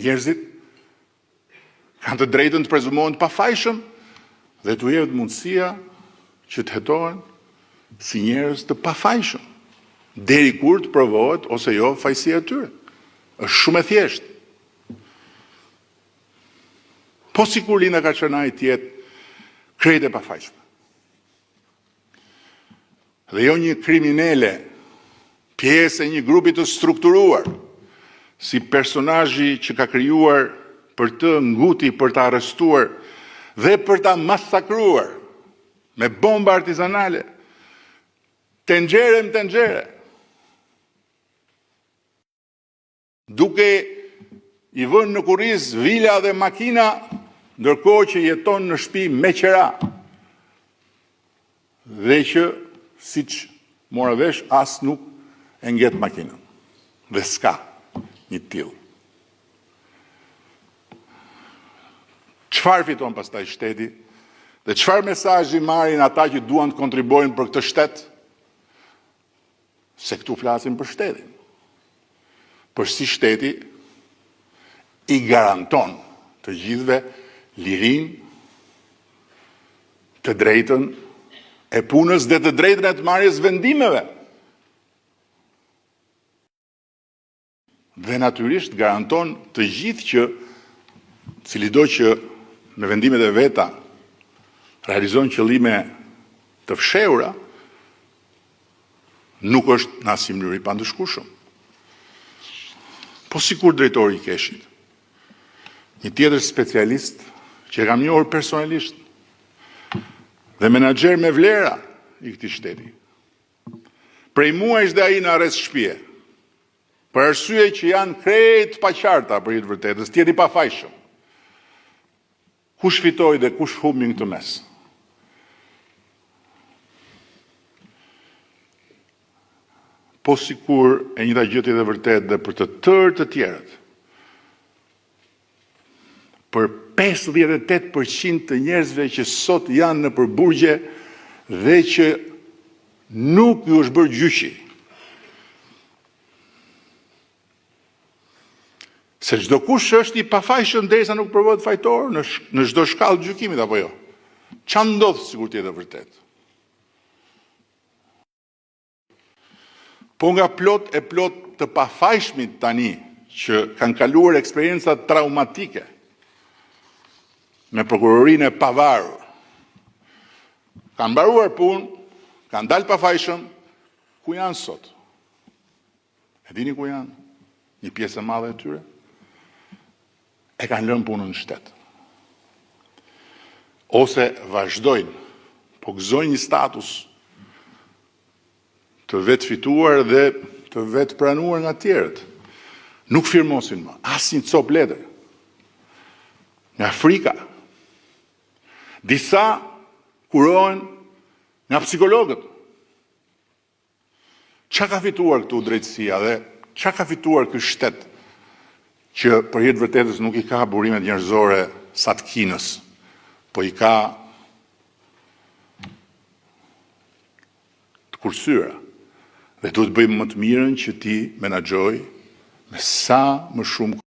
Njerëzit kanë të drejtën të prezumohen të pafajshëm dhe t'u jepet mundësia që të hetohen si njerëz të pafajshëm, deri kur të provohet ose jo fajësia e tyre. Është shumë e thjeshtë. Po sikur Linda Kaçanaj të jetë krejt e pafajshme. Dhe jo një kriminele, pjesë e një grupi të strukturuar, si personazhi që ka krijuar për të nguti, për të arrestuar dhe për të masakruar me bomba artizanale, tenxhere, duke i vënë në kurriz vila dhe makina, ndërkohë që jeton në shtëpi me qera, dhe që, siç mora vesh, as nuk e ngjet makinën, dhe s'ka një tillë. Çfarë fiton pastaj shteti dhe çfarë mesazhi marrin ata që duan të kontribuojnë për këtë shtet? Se këtu flasim për shtetin. Për si shteti i garanton të gjithëve lirinë, të drejtën e punës dhe të drejtën e të marrjes vendimeve. Dhe natyrisht garanton të gjithë që cilido që me vendimet e veta realizon qëllime të fshehura, nuk është në asnjë mënyrë i pandëshkueshëm. Po sikur drejtori i keshit, një tjetër specialist që e kam njohur personalisht dhe menaxher me vlera i këtij shteti. Prej muajsh dhe ai në arrest shtëpie, për arsye që janë krejt paqarta për hir të vërtetës, tjeti pafajshëm. Kush fitoi dhe kush humbi në këtë mes? Po sikur e njëjta gjë tjetër vërtet dhe për të tërë të tjerët. Për 58% të njerëzve që sot janë në përburgje dhe që nuk ju është bërë gjyqi. Se çdo kush është i pafajshëm derisa nuk provohet fajtor në çdo shkallë gjykimit apo jo. Çfarë ndodh sikur të jetë vërtet? Po nga plot të pafajshmit tani që kanë kaluar eksperienca traumatike me prokurorinë e pavarur, kanë mbaruar punë, kanë dalë pafajshëm, ku janë sot? E dini ku janë? Një pjesë e madhe e tyre e kanë lënë punën në shtet. Ose vazhdojnë, po gëzojnë një status të vetë fituar dhe të vetë pranuar nga tjerët. Nuk firmosin më, asnjë cop letër. Nga frika. Disa kurohen nga psikologët. Çka ka fituar këtu drejtësia dhe çka ka fituar ky shtet që për hir të vërtetës nuk i ka burimet njerëzore sa të kinës, po i ka të kursyra. Dhe duhet bëjmë më të mirën që ti menaxhoj me sa më shumë